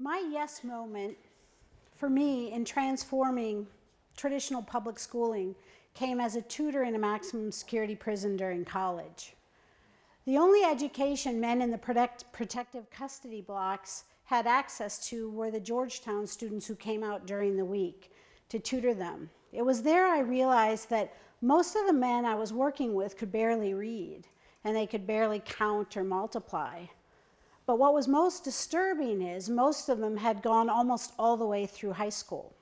My yes moment for me in transforming traditional public schooling came as a tutor in a maximum security prison during college. The only education men in the protective custody blocks had access to were the Georgetown students who came out during the week to tutor them. It was there I realized that most of the men I was working with could barely read, and they could barely count or multiply. But what was most disturbing is most of them had gone almost all the way through high school.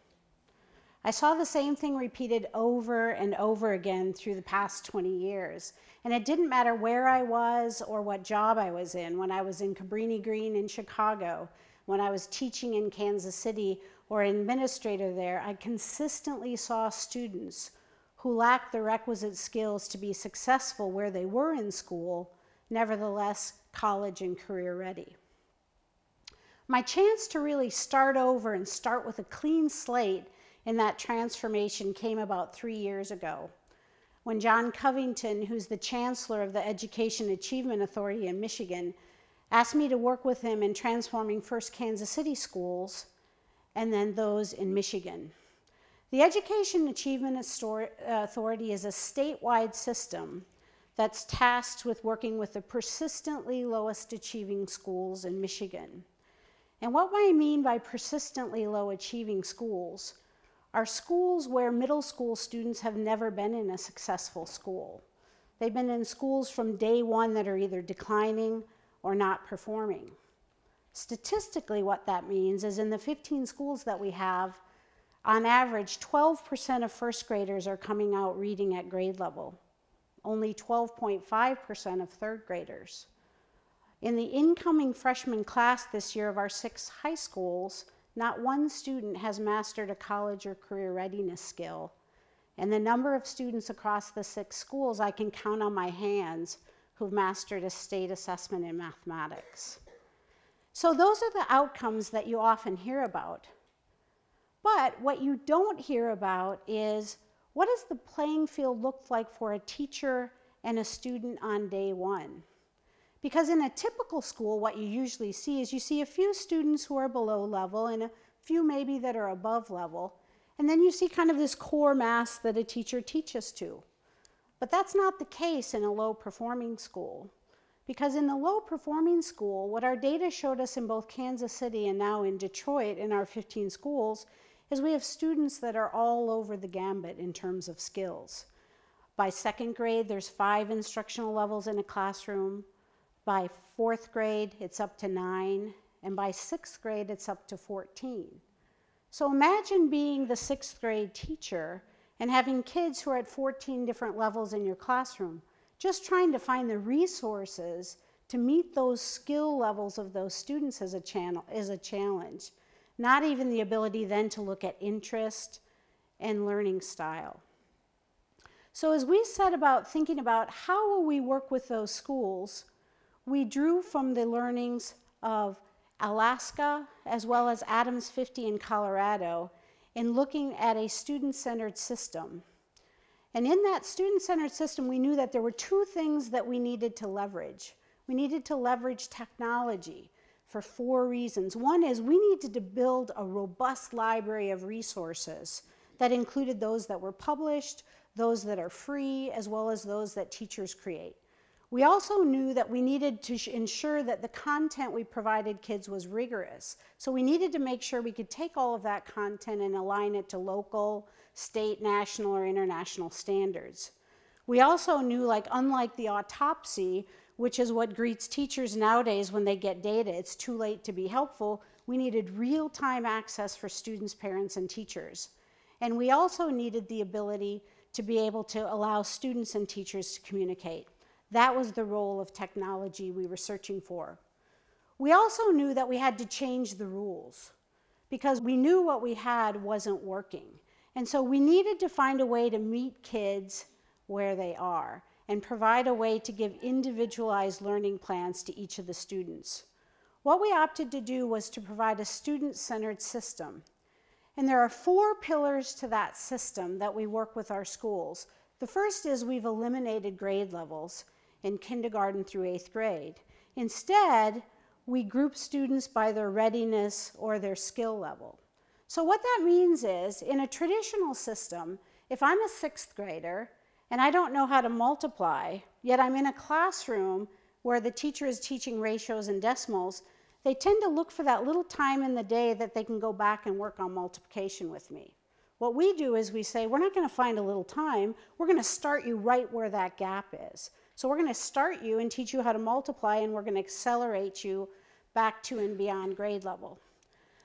I saw the same thing repeated over and over again through the past 20 years. And it didn't matter where I was or what job I was in, when I was in Cabrini Green in Chicago, when I was teaching in Kansas City or an administrator there, I consistently saw students who lacked the requisite skills to be successful where they were in school, nevertheless college and career ready. My chance to really start over and start with a clean slate in that transformation came about 3 years ago, when John Covington, who's the chancellor of the Education Achievement Authority in Michigan, asked me to work with him in transforming first Kansas City schools and then those in Michigan. The Education Achievement Authority is a statewide system that's tasked with working with the persistently lowest achieving schools in Michigan. And what I mean by persistently low achieving schools are schools where middle school students have never been in a successful school. They've been in schools from day one that are either declining or not performing. Statistically, what that means is in the 15 schools that we have, on average, 12% of first graders are coming out reading at grade level. Only 12.5% of third graders. In the incoming freshman class this year of our 6 high schools, not one student has mastered a college or career readiness skill. And the number of students across the 6 schools I can count on my hands who've mastered a state assessment in mathematics. So those are the outcomes that you often hear about. But what you don't hear about is, what does the playing field look like for a teacher and a student on day one? Because in a typical school, what you usually see is you see a few students who are below level and a few maybe that are above level. And then you see kind of this core mass that a teacher teaches to. But that's not the case in a low-performing school. Because in the low-performing school, what our data showed us in both Kansas City and now in Detroit in our 15 schools is we have students that are all over the gambit in terms of skills. By 2nd grade, there's 5 instructional levels in a classroom. By 4th grade, it's up to 9. And by 6th grade, it's up to 14. So imagine being the 6th grade teacher and having kids who are at 14 different levels in your classroom, just trying to find the resources to meet those skill levels of those students is a challenge. Not even the ability then to look at interest and learning style. So as we set about thinking about how will we work with those schools, we drew from the learnings of Alaska as well as Adams 50 in Colorado in looking at a student-centered system. And in that student-centered system, we knew that there were 2 things that we needed to leverage. We needed to leverage technology for 4 reasons. One is we needed to build a robust library of resources that included those that were published, those that are free, as well as those that teachers create. We also knew that we needed to ensure that the content we provided kids was rigorous. So we needed to make sure we could take all of that content and align it to local, state, national, or international standards. We also knew, like, unlike the autopsy, which is what greets teachers nowadays when they get data, it's too late to be helpful, we needed real-time access for students, parents, and teachers. And we also needed the ability to be able to allow students and teachers to communicate. That was the role of technology we were searching for. We also knew that we had to change the rules because we knew what we had wasn't working. And so we needed to find a way to meet kids where they are and provide a way to give individualized learning plans to each of the students. What we opted to do was to provide a student-centered system. And there are 4 pillars to that system that we work with our schools. The first is we've eliminated grade levels in kindergarten through 8th grade. Instead, we group students by their readiness or their skill level. So what that means is, in a traditional system, if I'm a 6th grader and I don't know how to multiply, yet I'm in a classroom where the teacher is teaching ratios and decimals, they tend to look for that little time in the day that they can go back and work on multiplication with me. What we do is we say, we're not going to find a little time, we're going to start you right where that gap is. So we're going to start you and teach you how to multiply, and we're going to accelerate you back to and beyond grade level.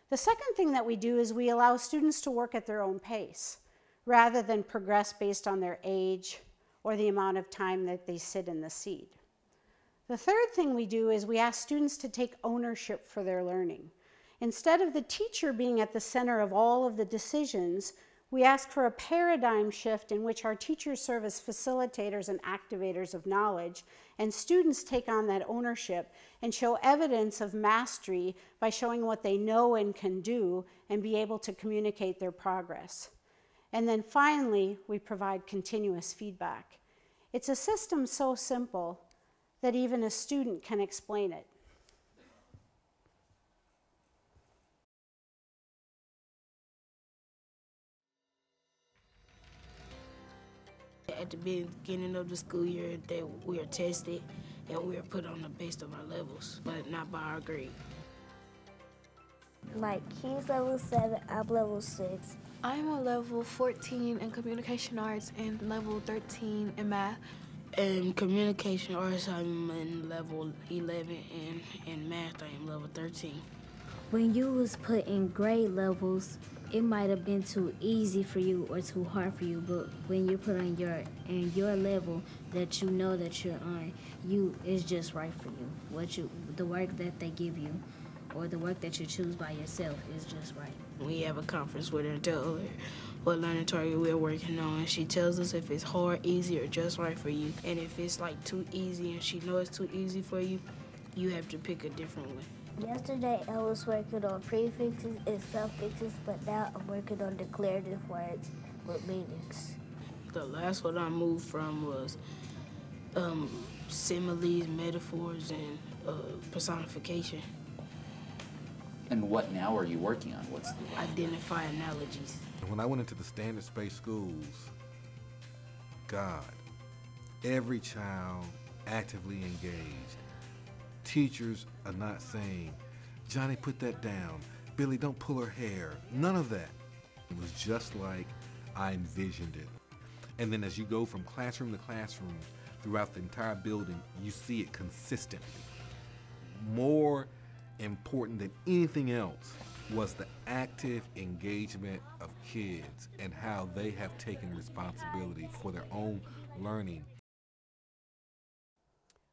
The second thing that we do is we allow students to work at their own pace, rather than progress based on their age or the amount of time that they sit in the seat. The third thing we do is we ask students to take ownership for their learning. Instead of the teacher being at the center of all of the decisions, we ask for a paradigm shift in which our teachers serve as facilitators and activators of knowledge, and students take on that ownership and show evidence of mastery by showing what they know and can do and be able to communicate their progress. And then finally, we provide continuous feedback. It's a system so simple that even a student can explain it. At the beginning of the school year, we are tested and we are put on the base of our levels, but not by our grade. Like, he's level 7, I'm level 6. I'm a level 14 in communication arts and level 13 in math. In communication arts, I'm in level 11, and in math, I am level 13. When you was put in grade levels, it might have been too easy for you or too hard for you, but when you're put on your level that you know that you're on, it's just right for you. The work that they give you or the work that you choose by yourself is just right. We have a conference with her and tell her what learning target we're working on, and she tells us if it's hard, easy, or just right for you. And if it's like too easy and she knows it's too easy for you, you have to pick a different one. Yesterday I was working on prefixes and suffixes, but now I'm working on declarative words with meanings. The last one I moved from was similes, metaphors, and personification. And what now are you working on? What's the Identify analogies. When I went into the standards-based schools, God, every child actively engaged. Teachers are not saying, Johnny, put that down. Billy, don't pull her hair. None of that. It was just like I envisioned it. And then as you go from classroom to classroom throughout the entire building, you see it consistently. More important than anything else was the active engagement of kids and how they have taken responsibility for their own learning.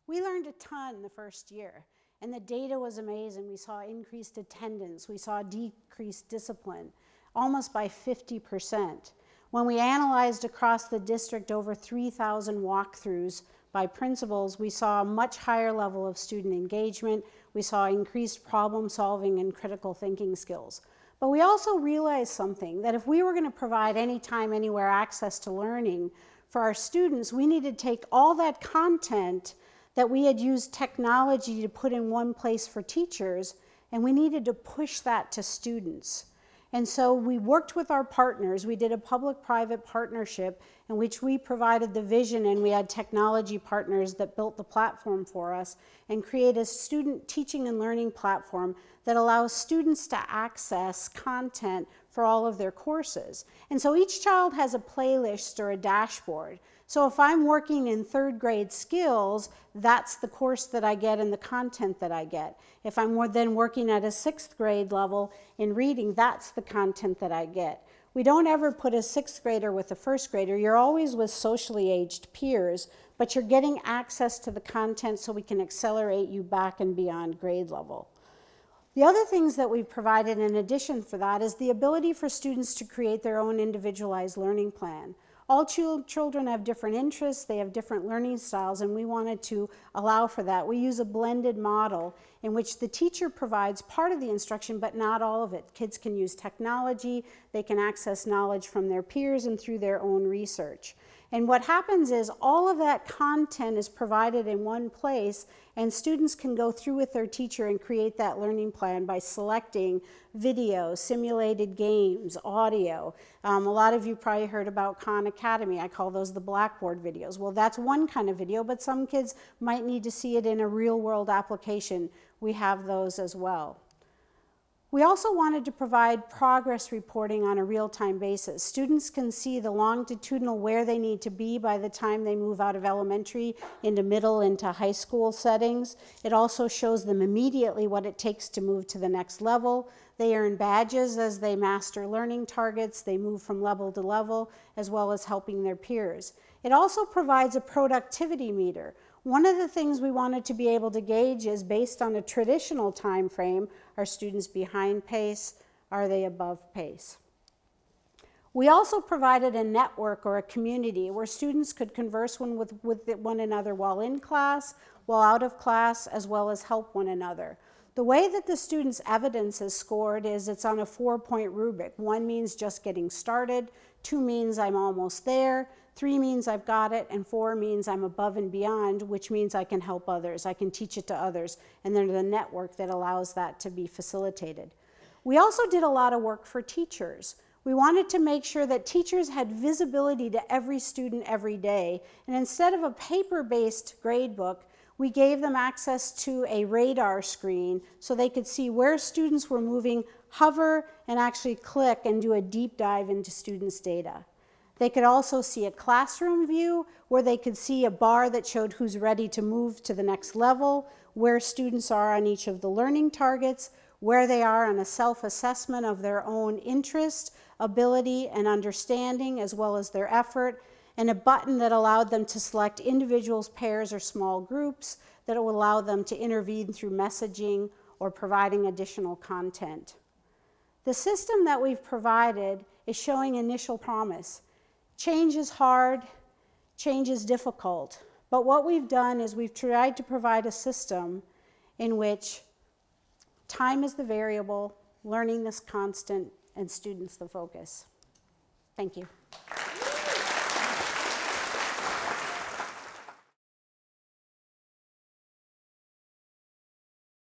We learned a ton the first year, and the data was amazing. We saw increased attendance, we saw decreased discipline, almost by 50%. When we analyzed across the district over 3,000 walkthroughs by principals, we saw a much higher level of student engagement. We saw increased problem solving and critical thinking skills. But we also realized something, that if we were going to provide anytime, anywhere access to learning for our students, we needed to take all that content that we had used technology to put in one place for teachers, and we needed to push that to students. And so we worked with our partners. We did a public-private partnership in which we provided the vision, and we had technology partners that built the platform for us and created a student teaching and learning platform that allows students to access content for all of their courses. And so each child has a playlist or a dashboard. So if I'm working in 3rd grade skills, that's the course that I get and the content that I get. If I'm then working at a 6th grade level in reading, that's the content that I get. We don't ever put a 6th grader with a 1st grader. You're always with socially aged peers, but you're getting access to the content so we can accelerate you back and beyond grade level. The other things that we've provided in addition for that is the ability for students to create their own individualized learning plan. All children have different interests, they have different learning styles, and we wanted to allow for that. We use a blended model in which the teacher provides part of the instruction, but not all of it. Kids can use technology, they can access knowledge from their peers and through their own research. And what happens is all of that content is provided in one place, and students can go through with their teacher and create that learning plan by selecting video, simulated games, audio. A lot of you probably heard about Khan Academy. I call those the Blackboard videos. Well, that's one kind of video, but some kids might need to see it in a real-world application. We have those as well. We also wanted to provide progress reporting on a real-time basis. Students can see the longitudinal where they need to be by the time they move out of elementary into middle into high school settings. It also shows them immediately what it takes to move to the next level. They earn badges as they master learning targets. They move from level to level, as well as helping their peers. It also provides a productivity meter. One of the things we wanted to be able to gauge is, based on a traditional time frame, are students behind pace? Are they above pace? We also provided a network or a community where students could converse with one another while in class, while out of class, as well as help one another. The way that the students' evidence is scored is it's on a 4-point rubric. 1 means just getting started, 2 means I'm almost there, 3 means I've got it, and 4 means I'm above and beyond, which means I can help others, I can teach it to others, and there's a network that allows that to be facilitated. We also did a lot of work for teachers. We wanted to make sure that teachers had visibility to every student every day, and instead of a paper-based grade book, we gave them access to a radar screen so they could see where students were moving, hover, and actually click and do a deep dive into students' data. They could also see a classroom view where they could see a bar that showed who's ready to move to the next level, where students are on each of the learning targets, where they are on a self-assessment of their own interest, ability, and understanding, as well as their effort, and a button that allowed them to select individuals, pairs, or small groups that would allow them to intervene through messaging or providing additional content. The system that we've provided is showing initial promise. Change is hard, change is difficult, but what we've done is we've tried to provide a system in which time is the variable, learning is constant, and students the focus. Thank you.